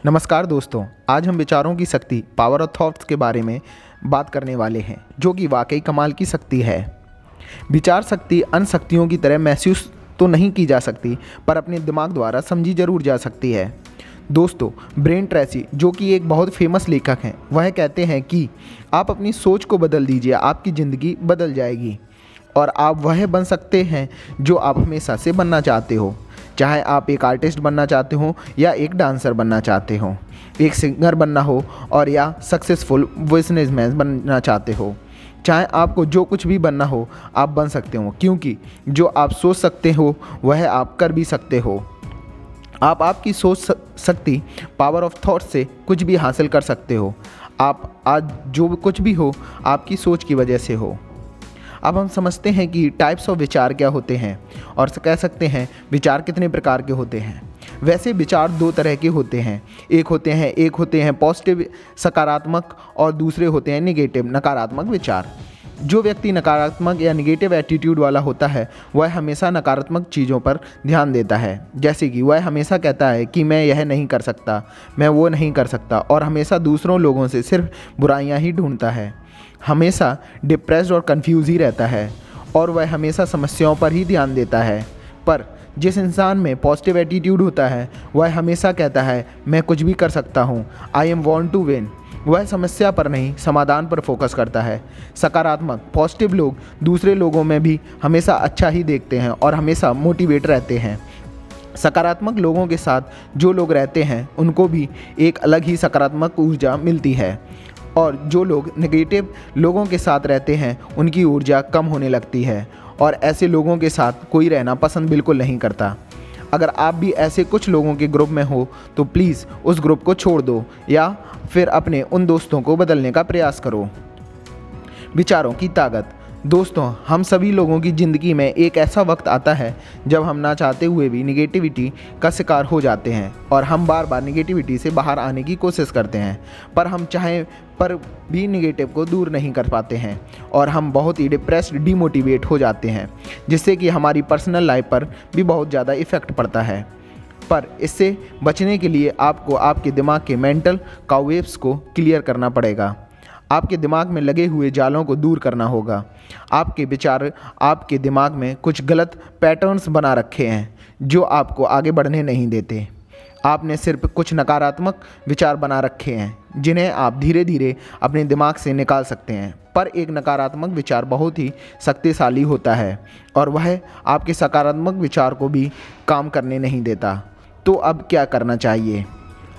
नमस्कार दोस्तों, आज हम विचारों की शक्ति पावर ऑफ थॉट्स के बारे में बात करने वाले हैं, जो कि वाकई कमाल की शक्ति है। विचार शक्ति अन्य शक्तियों की तरह महसूस तो नहीं की जा सकती, पर अपने दिमाग द्वारा समझी जरूर जा सकती है। दोस्तों, ब्रेन ट्रेसी, जो कि एक बहुत फेमस लेखक हैं, वह कहते हैं कि आप अपनी सोच को बदल दीजिए, आपकी ज़िंदगी बदल जाएगी और आप वह बन सकते हैं जो आप हमेशा से बनना चाहते हो। चाहे आप एक आर्टिस्ट बनना चाहते हो या एक डांसर बनना चाहते हो, एक सिंगर बनना हो और या सक्सेसफुल बिजनेसमैन बनना चाहते हो, चाहे आपको जो कुछ भी बनना हो आप बन सकते हो, क्योंकि जो आप सोच सकते हो वह आप कर भी सकते हो। आप आपकी सोच शक्ति पावर ऑफ थॉट से कुछ भी हासिल कर सकते हो। आप आज जो कुछ भी हो आपकी सोच की वजह से हो। अब हम समझते हैं कि टाइप्स ऑफ विचार क्या होते हैं और कह सकते हैं विचार कितने प्रकार के होते हैं। वैसे विचार दो तरह के होते हैं, एक होते हैं पॉजिटिव सकारात्मक और दूसरे होते हैं नेगेटिव नकारात्मक विचार। जो व्यक्ति नकारात्मक या नेगेटिव एटीट्यूड वाला होता है वह हमेशा नकारात्मक चीज़ों पर ध्यान देता है, जैसे कि वह हमेशा कहता है कि मैं यह नहीं कर सकता, मैं वो नहीं कर सकता, और हमेशा दूसरों लोगों से सिर्फ बुराइयां ही ढूंढता है, हमेशा डिप्रेस्ड और कंफ्यूज ही रहता है और वह हमेशा समस्याओं पर ही ध्यान देता है। पर जिस इंसान में पॉजिटिव एटीट्यूड होता है वह हमेशा कहता है मैं कुछ भी कर सकता हूँ, I am want to win. वह समस्या पर नहीं समाधान पर फोकस करता है। सकारात्मक पॉजिटिव लोग दूसरे लोगों में भी हमेशा अच्छा ही देखते हैं और हमेशा मोटिवेट रहते हैं। सकारात्मक लोगों के साथ जो लोग रहते हैं उनको भी एक अलग ही सकारात्मक ऊर्जा मिलती है और जो लोग नेगेटिव लोगों के साथ रहते हैं उनकी ऊर्जा कम होने लगती है और ऐसे लोगों के साथ कोई रहना पसंद बिल्कुल नहीं करता। अगर आप भी ऐसे कुछ लोगों के ग्रुप में हो तो प्लीज़ उस ग्रुप को छोड़ दो या फिर अपने उन दोस्तों को बदलने का प्रयास करो। विचारों की ताकत। दोस्तों, हम सभी लोगों की ज़िंदगी में एक ऐसा वक्त आता है जब हम ना चाहते हुए भी निगेटिविटी का शिकार हो जाते हैं और हम बार बार निगेटिविटी से बाहर आने की कोशिश करते हैं, पर हम चाहे पर भी निगेटिव को दूर नहीं कर पाते हैं और हम बहुत ही डिप्रेस्ड डिमोटिवेट हो जाते हैं, जिससे कि हमारी पर्सनल लाइफ पर भी बहुत ज़्यादा इफ़ेक्ट पड़ता है। पर इससे बचने के लिए आपको आपके दिमाग के मेंटल काउवेव्स को क्लियर करना पड़ेगा। आपके दिमाग में लगे हुए जालों को दूर करना होगा। आपके विचार आपके दिमाग में कुछ गलत पैटर्न्स बना रखे हैं जो आपको आगे बढ़ने नहीं देते। आपने सिर्फ कुछ नकारात्मक विचार बना रखे हैं जिन्हें आप धीरे धीरे अपने दिमाग से निकाल सकते हैं। पर एक नकारात्मक विचार बहुत ही शक्तिशाली होता है और वह आपके सकारात्मक विचार को भी काम करने नहीं देता। तो अब क्या करना चाहिए?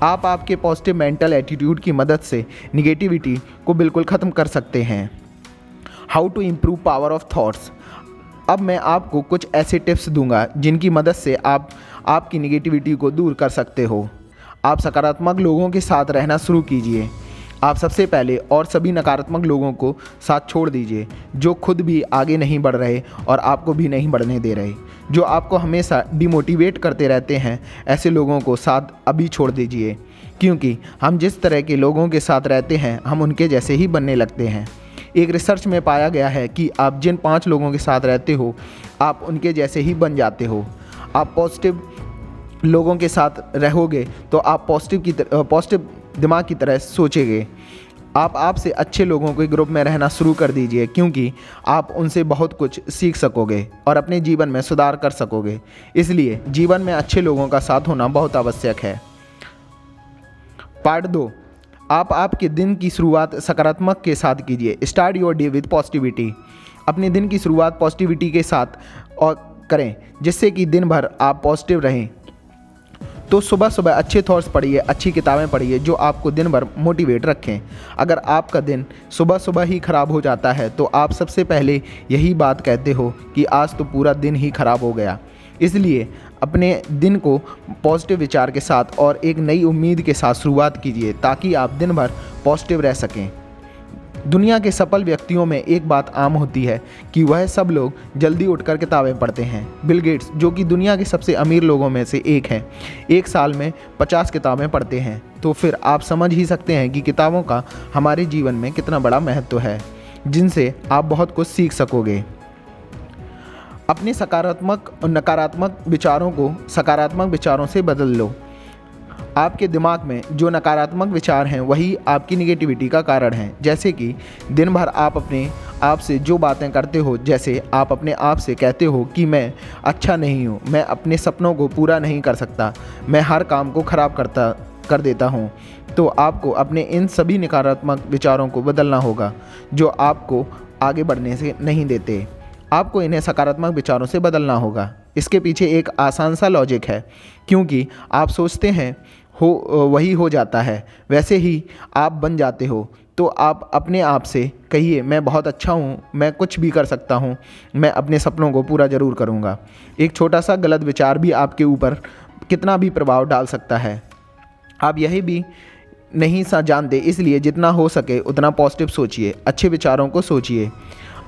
आप आपके पॉजिटिव मेंटल एटीट्यूड की मदद से निगेटिविटी को बिल्कुल ख़त्म कर सकते हैं। How to improve power of thoughts. अब मैं आपको कुछ ऐसे टिप्स दूंगा जिनकी मदद से आप आपकी निगेटिविटी को दूर कर सकते हो। आप सकारात्मक लोगों के साथ रहना शुरू कीजिए। आप सबसे पहले और सभी नकारात्मक लोगों को साथ छोड़ दीजिए जो खुद भी आगे नहीं बढ़ रहे और आपको भी नहीं बढ़ने दे रहे, जो आपको हमेशा डिमोटिवेट करते रहते हैं। ऐसे लोगों को साथ अभी छोड़ दीजिए, क्योंकि हम जिस तरह के लोगों के साथ रहते हैं हम उनके जैसे ही बनने लगते हैं। एक रिसर्च में पाया गया है कि आप जिन 5 लोगों के साथ रहते हो आप उनके जैसे ही बन जाते हो। आप पॉजिटिव लोगों के साथ रहोगे तो आप पॉजिटिव दिमाग की तरह सोचेंगे। आप आपसे अच्छे लोगों के ग्रुप में रहना शुरू कर दीजिए, क्योंकि आप उनसे बहुत कुछ सीख सकोगे और अपने जीवन में सुधार कर सकोगे। इसलिए जीवन में अच्छे लोगों का साथ होना बहुत आवश्यक है। पार्ट 2, आप आपके दिन की शुरुआत सकारात्मक के साथ कीजिए। Start your day with positivity. अपने दिन की शुरुआत पॉजिटिविटी के साथ और करें, जिससे कि दिन भर आप पॉजिटिव रहें। तो सुबह सुबह अच्छे थॉट्स पढ़िए, अच्छी किताबें पढ़िए जो आपको दिन भर मोटिवेट रखें। अगर आपका दिन सुबह सुबह ही ख़राब हो जाता है तो आप सबसे पहले यही बात कहते हो कि आज तो पूरा दिन ही ख़राब हो गया। इसलिए अपने दिन को पॉजिटिव विचार के साथ और एक नई उम्मीद के साथ शुरुआत कीजिए ताकि आप दिन भर पॉजिटिव रह सकें। दुनिया के सफल व्यक्तियों में एक बात आम होती है कि वह सब लोग जल्दी उठकर किताबें पढ़ते हैं। बिल गेट्स, जो कि दुनिया के सबसे अमीर लोगों में से एक हैं, एक साल में 50 किताबें पढ़ते हैं। तो फिर आप समझ ही सकते हैं कि किताबों का हमारे जीवन में कितना बड़ा महत्व है, जिनसे आप बहुत कुछ सीख सकोगे। अपने सकारात्मक और नकारात्मक विचारों को सकारात्मक विचारों से बदल लो। आपके दिमाग में जो नकारात्मक विचार हैं वही आपकी निगेटिविटी का कारण हैं। जैसे कि दिन भर आप अपने आप से जो बातें करते हो, जैसे आप अपने आप से कहते हो कि मैं अच्छा नहीं हूँ, मैं अपने सपनों को पूरा नहीं कर सकता, मैं हर काम को ख़राब कर देता हूँ, तो आपको अपने इन सभी नकारात्मक विचारों को बदलना होगा जो आपको आगे बढ़ने से नहीं देते। आपको इन्हें सकारात्मक विचारों से बदलना होगा। इसके पीछे एक आसान सा लॉजिक है, क्योंकि आप सोचते हैं वही हो जाता है, वैसे ही आप बन जाते हो। तो आप अपने आप से कहिए, मैं बहुत अच्छा हूँ, मैं कुछ भी कर सकता हूँ, मैं अपने सपनों को पूरा ज़रूर करूँगा। एक छोटा सा गलत विचार भी आपके ऊपर कितना भी प्रभाव डाल सकता है, आप यही भी नहीं जानते। इसलिए जितना हो सके उतना पॉजिटिव सोचिए, अच्छे विचारों को सोचिए।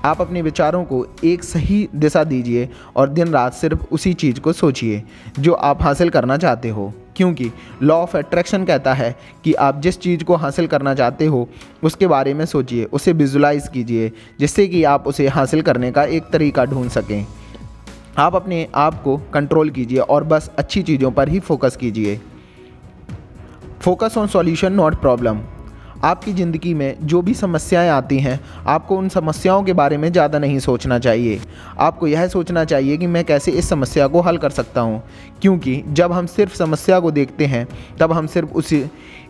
आप अपने विचारों को एक सही दिशा दीजिए और दिन रात सिर्फ उसी चीज़ को सोचिए जो आप हासिल करना चाहते हो, क्योंकि लॉ ऑफ अट्रैक्शन कहता है कि आप जिस चीज़ को हासिल करना चाहते हो उसके बारे में सोचिए, उसे विजुलाइज़ कीजिए, जिससे कि आप उसे हासिल करने का एक तरीका ढूंढ सकें। आप अपने आप को कंट्रोल कीजिए और बस अच्छी चीज़ों पर ही फोकस कीजिए। Focus on solution not problem. आपकी ज़िंदगी में जो भी समस्याएं आती हैं, आपको उन समस्याओं के बारे में ज़्यादा नहीं सोचना चाहिए। आपको यह सोचना चाहिए कि मैं कैसे इस समस्या को हल कर सकता हूं, क्योंकि जब हम सिर्फ समस्या को देखते हैं तब हम सिर्फ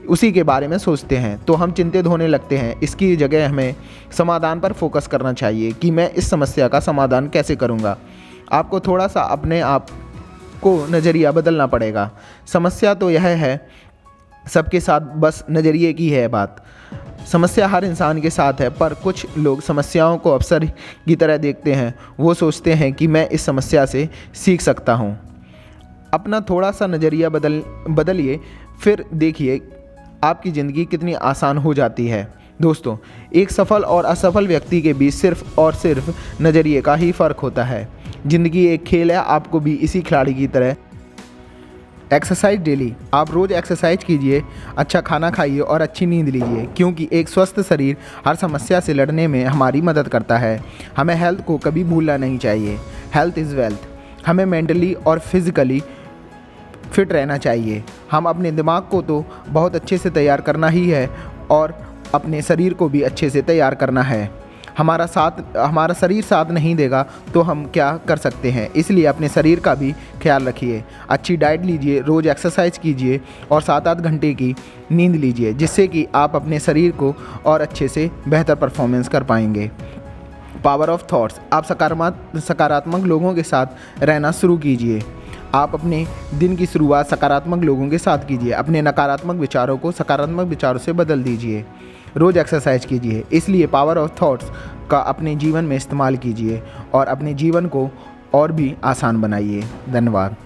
उसी के बारे में सोचते हैं, तो हम चिंतित होने लगते हैं। इसकी जगह हमें समाधान पर फोकस करना चाहिए कि मैं इस समस्या का समाधान कैसे करूँगा। आपको थोड़ा सा अपने आप को नज़रिया बदलना पड़ेगा। समस्या तो यह है सबके साथ, बस नज़रिए की है बात। समस्या हर इंसान के साथ है, पर कुछ लोग समस्याओं को अवसर की तरह देखते हैं। वो सोचते हैं कि मैं इस समस्या से सीख सकता हूँ। अपना थोड़ा सा नज़रिया बदलिए, फिर देखिए आपकी ज़िंदगी कितनी आसान हो जाती है। दोस्तों, एक सफल और असफल व्यक्ति के बीच सिर्फ और सिर्फ नज़रिए का ही फ़र्क होता है। ज़िंदगी एक खेल है, आपको भी इसी खिलाड़ी की तरह एक्सरसाइज डेली। आप रोज़ एक्सरसाइज कीजिए, अच्छा खाना खाइए और अच्छी नींद लीजिए, क्योंकि एक स्वस्थ शरीर हर समस्या से लड़ने में हमारी मदद करता है। हमें हेल्थ को कभी भूलना नहीं चाहिए। Health is wealth. हमें मेंटली और फिज़िकली फिट रहना चाहिए। हम अपने दिमाग को तो बहुत अच्छे से तैयार करना ही है और अपने शरीर को भी अच्छे से तैयार करना है। हमारा शरीर साथ नहीं देगा तो हम क्या कर सकते हैं। इसलिए अपने शरीर का भी ख्याल रखिए, अच्छी डाइट लीजिए, रोज़ एक्सरसाइज कीजिए और 7-8 घंटे की नींद लीजिए, जिससे कि आप अपने शरीर को और अच्छे से बेहतर परफॉर्मेंस कर पाएंगे। Power of thoughts. आप सकारात्मक लोगों के साथ रहना शुरू कीजिए। आप अपने दिन की शुरुआत सकारात्मक लोगों के साथ कीजिए। अपने नकारात्मक विचारों को सकारात्मक विचारों से बदल दीजिए। रोज़ एक्सरसाइज कीजिए। इसलिए पावर ऑफ थॉट्स का अपने जीवन में इस्तेमाल कीजिए और अपने जीवन को और भी आसान बनाइए। धन्यवाद।